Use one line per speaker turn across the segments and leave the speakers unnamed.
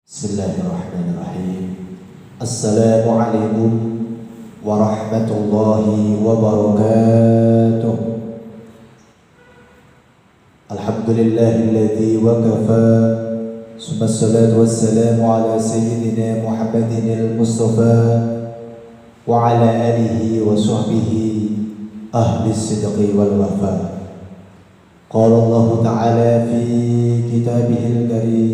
Bismillahirrahmanirrahim. Assalamualaikum warahmatullahi wabarakatuh. Alhamdulillahilladzi wa kafa. Summa salatu wassalamu ala sayyidina Muhammadin al-Mustafa wa ala alihi wa sahbihi ahli sidqi wal wafa. Qala Allah ta'ala fi kitabihil karim.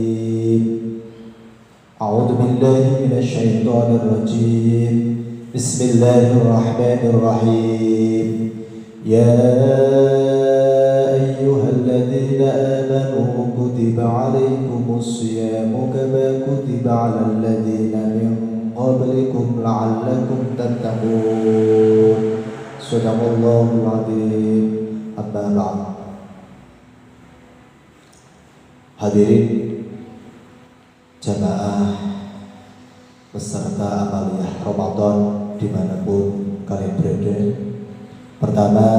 A'udzu billahi minasy syaithanir rajim. Bismillahirrahmanirrahim. Ya ayyuhalladzina amanu kutiba 'alaikumus syiyamu kama kutiba 'alal ladzina min qablikum la'allakum tattaqun. Shadaqallahul 'adzim. Amma ba'd. Hadirin jamaah peserta amaliyah Ramadan dimanapun kalian berada. Pertama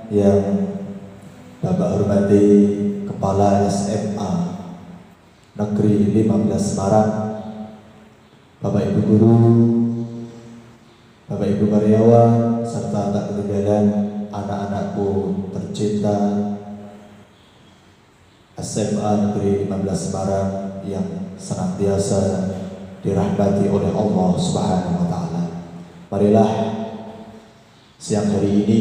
yang Bapak hormati Kepala SMA Negeri 15 Semarang, Bapak Ibu Guru, Bapak Ibu karyawan, serta tak ketinggalan anak-anakku tercinta SMA Negeri 15 Semarang yang senantiasa dirahmati oleh Allah Subhanahu wa Ta'ala. Marilah siang hari ini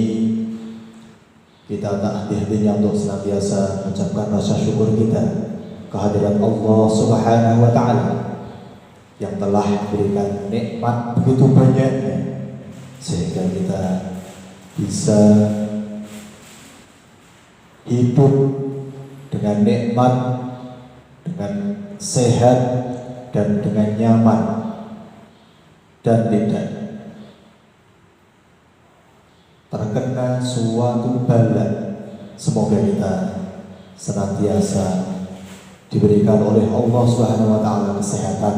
kita tak henti-hentinya untuk senantiasa mengucapkan rasa syukur kita kehadiran Allah Subhanahu wa Ta'ala yang telah memberikan nikmat begitu banyaknya sehingga kita bisa hidup dengan nikmat, dengan sehat, dan dengan nyaman, dan tidak terkena suatu bala. Semoga kita senantiasa diberikan oleh Allah Subhanahu wa Ta'ala kesehatan,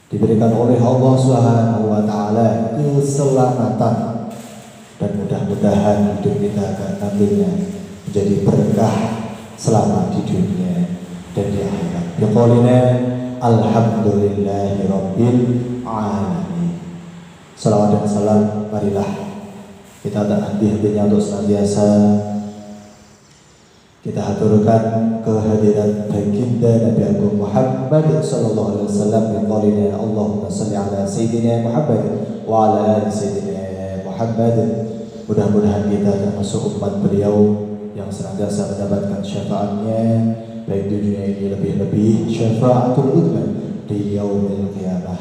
diberikan oleh Allah Subhanahu wa Ta'ala keselamatan, dan mudah-mudahan hidup kita akan nantinya menjadi berkah selama di dunia dan di akhirat. Biqaulina alhamdulillahi rabbil alamin. Salawat dan salam marilah kita tak henti-hentinya untuk senantiasa kita haturkan kehadiran baginda Nabi Agung Muhammad sallallahu alaihi wasallam. Biqaulina Allahumma shalli ala sayyidina Muhammad wa ala ali sayyidina Muhammad. Mudah-mudahan kita termasuk umat beliau yang senantiasa mendapatkan syafaatnya baik di dunia ini, lebih-lebih syafaatul uzma di yaumil qiyamah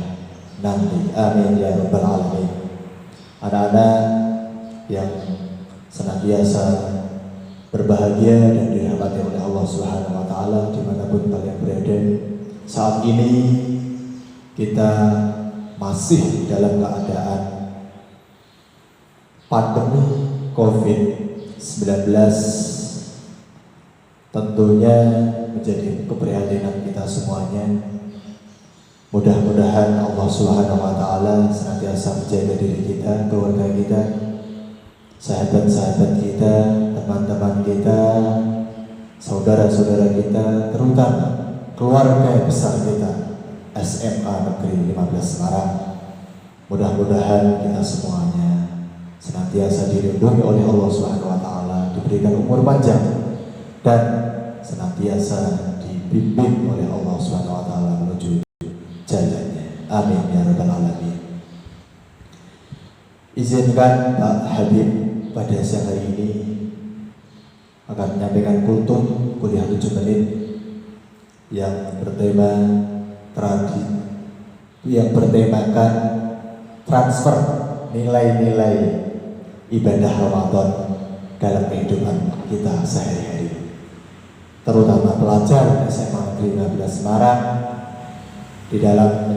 nanti. Amin ya rabbal alamin. Anak-anak yang senantiasa berbahagia dan dirahmati oleh Allah Subhanahu wa Ta'ala dimanapun kalian berada. Saat ini kita masih dalam keadaan pandemi COVID-19, tentunya menjadi keprihatinan kita semuanya. Mudah-mudahan Allah Subhanahu wa Ta'ala senantiasa menjaga diri kita, keluarga kita, sahabat-sahabat kita, teman-teman kita, saudara-saudara kita, terutama keluarga besar kita SMA Negeri 15 Semarang. Mudah-mudahan kita semuanya senantiasa dilindungi oleh Allah Subhanahu wa Ta'ala, diberikan umur panjang, dan senantiasa dibimbing oleh Allah Subhanahu wa Ta'ala menuju jalannya. Amin ya rabbal alamin. Izinkan Pak Habib pada siang hari ini akan menyampaikan kultum kuliah 7 menit yang bertemakan transfer nilai-nilai ibadah Ramadan dalam kehidupan kita sehari-hari, terutama pelajar SMA Negeri 15 Semarang di dalam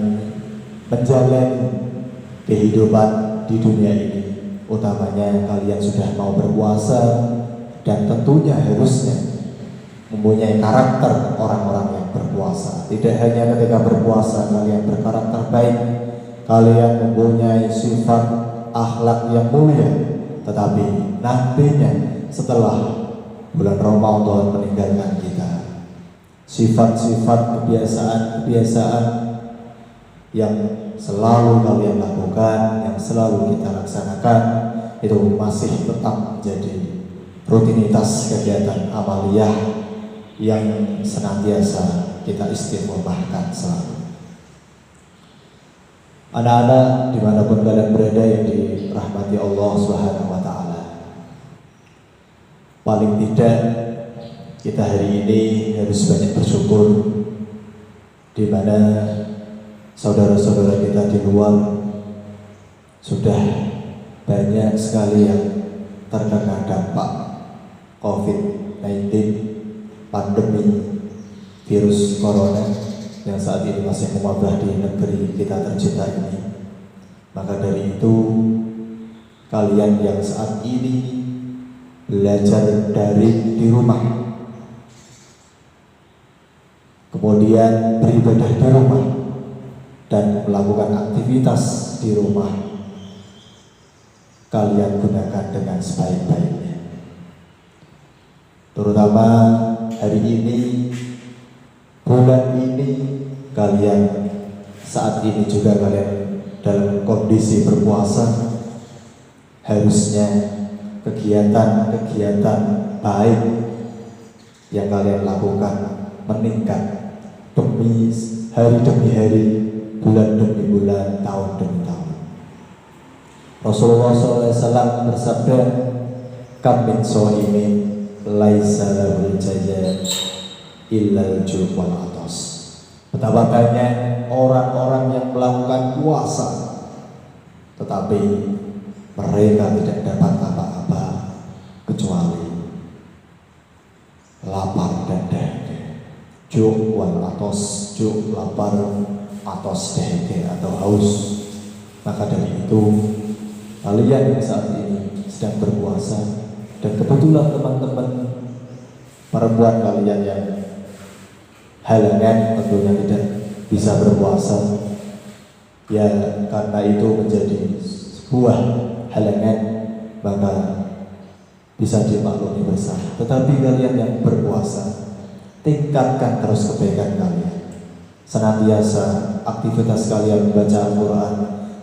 menjalani kehidupan di dunia ini. Utamanya kalian sudah mau berpuasa dan tentunya harusnya mempunyai karakter orang-orang yang berpuasa. Tidak hanya ketika berpuasa kalian berkarakter baik, kalian mempunyai sifat akhlak yang mulia, tetapi nantinya setelah bulan Ramadan meninggalkan kita, sifat-sifat, kebiasaan-kebiasaan yang selalu kalian lakukan, yang selalu kita laksanakan, itu masih tetap menjadi rutinitas kegiatan amaliyah yang senantiasa kita istiqomahkan selalu. Anak-anak dimanapun kalian berada yang dirahmati Allah Subhanahu wa Ta'ala, paling tidak kita hari ini harus banyak bersyukur di mana saudara-saudara kita di luar sudah banyak sekali yang terkena dampak COVID-19, pandemi virus corona yang saat ini masih mewabah di negeri kita tercinta ini. Maka dari itu, kalian yang saat ini belajar daring di rumah, kemudian beribadah di rumah dan melakukan aktivitas di rumah, kalian gunakan dengan sebaik-baiknya. Terutama hari ini, bulan ini, kalian saat ini juga kalian dalam kondisi berpuasa, harusnya kegiatan-kegiatan baik yang kalian lakukan meningkat demi hari, bulan demi bulan, tahun demi tahun. Rasulullah SAW bersabda, "Kam min shaimin laisa lahu jaza illal ju' wal atas." Betapa banyak orang-orang yang melakukan puasa tetapi mereka tidak dapat apa-apa kecuali lapar dan dahaga. Ju' wal atas, ju' lapar, atas dahaga atau haus. Maka dari itu, kalian yang saat ini sedang berpuasa, dan kebetulan teman-teman perempuan kalian yang halangan tentunya tidak bisa berpuasa, ya karena itu menjadi sebuah halangan, maka bisa dimaklumi bersama. Tetapi kalian yang berpuasa, tingkatkan terus kebaikan kalian. Senantiasa aktivitas kalian membaca Al-Quran,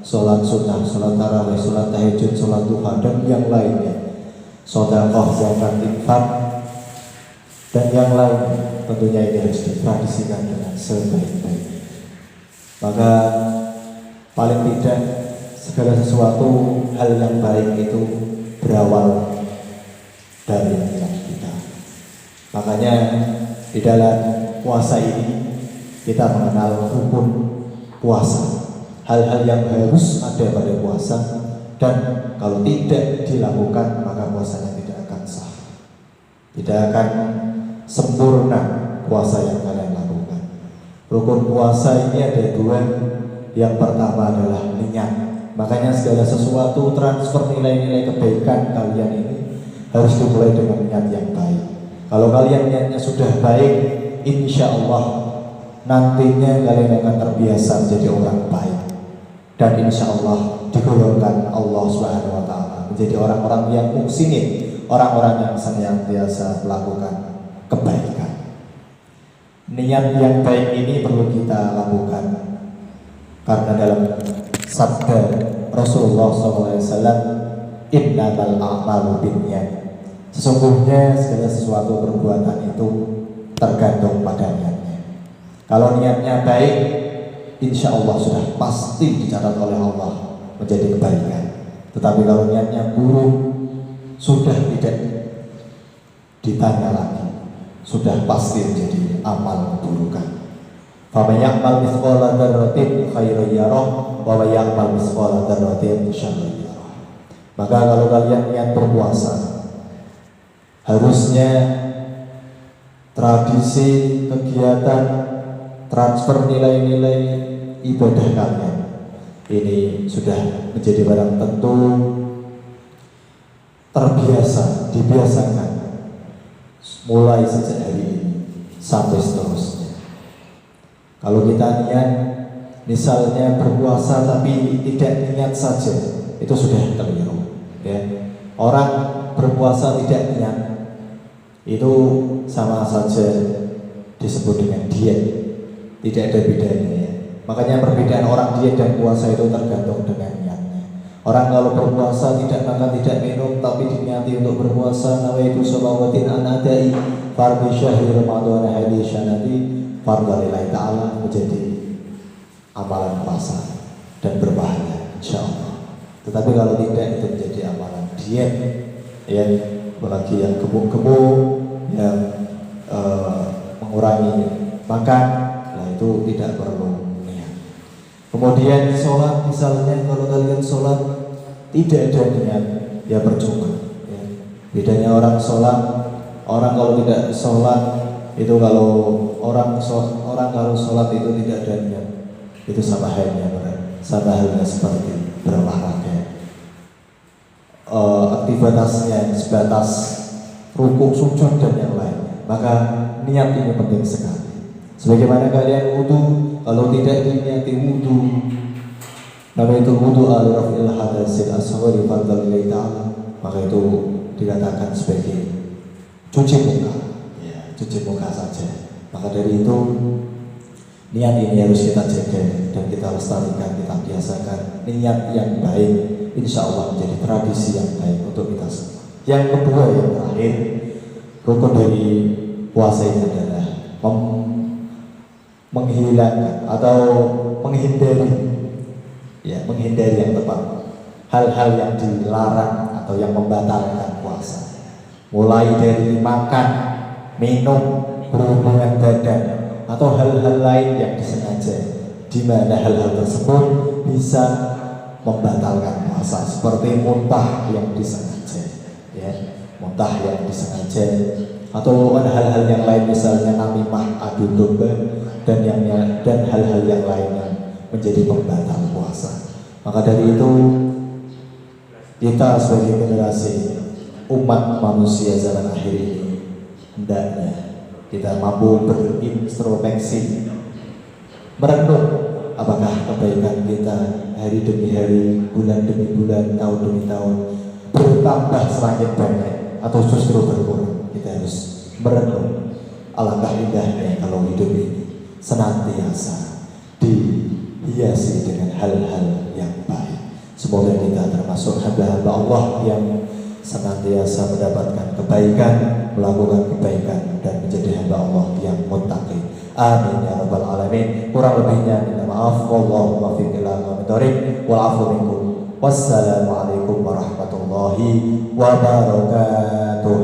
sholat sunnah, sholat tarawih, sholat tahajud, sholat duha, dan yang lainnya, sedekah, zakat, infak, dan yang lain, tentunya ini harus ditradisikan dengan sebaik-baiknya. Maka paling tidak segala sesuatu hal yang baik itu berawal dari niat kita. Makanya di dalam puasa ini kita mengenal hukum puasa, hal-hal yang harus ada pada puasa, dan kalau tidak dilakukan maka puasanya tidak akan sah, tidak akan sempurna puasa yang kalian lakukan. Rukun puasa ini ada dua. Yang pertama adalah niat. Makanya segala sesuatu, transfer nilai-nilai kebaikan kalian ini harus dimulai dengan niat yang baik. Kalau kalian niatnya sudah baik, insya Allah nantinya kalian akan terbiasa menjadi orang baik, dan insya Allah digolongkan Allah Subhanahu wa Ta'ala menjadi orang-orang yang muhsinin, orang-orang yang senantiasa melakukan kebaikan. Niat yang baik ini perlu kita lakukan, karena dalam sabda Rasulullah SAW, "Innamal a'malu binniyat." Sesungguhnya segala sesuatu perbuatan itu tergantung pada niatnya. Kalau niatnya baik, insya Allah sudah pasti dicatat oleh Allah menjadi kebaikan. Tetapi kalau niatnya buruk, sudah tidak ditanya lagi, sudah pasti menjadi amal keburukan. Faman ya'mal mithqala dzarratin khairan yarah wa man ya'mal mithqala dzarratin syarran yarah. Maka kalau kalian niat berpuasa, harusnya tradisi, kegiatan, transfer nilai-nilai ibadah kalian ini sudah menjadi barang tentu, terbiasa, dibiasakan mulai sejak hari ini sampai seterusnya. Kalau kita niat misalnya berpuasa tapi tidak niat saja, itu sudah keliru, ya. Orang berpuasa tidak niat itu sama saja disebut dengan diet. Tidak ada bedanya ya. Makanya perbedaan orang diet dan puasa itu tergantung dengan niatnya. Orang kalau berpuasa tidak makan, tidak minum, tapi diniati untuk berpuasa, nawaitu sholawatin anadai fardhi syahri Ramadan hadhi syanati fardhu lillahi ta'ala, menjadi amalan puasa dan berpahala insyaallah. Tetapi kalau tidak, itu menjadi amalan diet ya, apalagi yang gemuk-gemuk, yang mengurangi makan, nah itu tidak perlu niat. Kemudian sholat, misalnya kalau kalian sholat tidak ada niat, ya percuma ya. Bedanya orang sholat, orang kalau tidak sholat itu, kalau orang kalau sholat itu tidak ada niat, itu sama halnya seperti berolahraga. Aktivitasnya sebatas rukuk, sujud dan yang lainnya. Maka niat ini penting sekali. Sebagaimana kalian wudu, kalau tidak diniati wudu, namanya itu wudu al-rafil hadasil asghari fardhu lillahi ta'ala, maka itu dikatakan sebagai cuci muka ya, cuci muka saja. Maka dari itu niat ini harus kita jaga dan kita lestarikan, kita biasakan. Niat yang baik insya Allah menjadi tradisi yang baik untuk kita semua. Yang kedua, yang terakhir, rukun dari puasa ini adalah menghilangkan atau menghindari yang tepat hal-hal yang dilarang atau yang membatalkan puasa, mulai dari makan, minum, berhubungan badan, atau hal-hal lain yang disengaja, di mana hal-hal tersebut bisa membatalkan puasa, seperti muntah yang disengaja ya, muntah yang disengaja, atau hal-hal yang lain, misalnya namimah, adu domba, dan hal-hal yang lainnya menjadi pembatal puasa. Maka dari itu kita sebagai generasi umat manusia zaman akhir ini hendaknya kita mampu berintrospeksi, merenung apakah kebaikan kita hari demi hari, bulan demi bulan, tahun demi tahun bertambah semakin banyak atau justru berkurang. Kita harus merenung. Alangkah indahnya kalau hidup ini senantiasa dihiasi dengan hal-hal yang baik. Semoga kita termasuk hamba-hamba Allah yang senantiasa mendapatkan kebaikan, melakukan kebaikan, dan menjadi hamba Allah yang muttaqi. Amin ya rabbal alamin. Kurang lebihnya minta maaf. Wallahu muwaffiq ila aqwamit thoriq. Wal 'afwu minkum. Wassalamualaikum warahmatullahi wabarakatuh.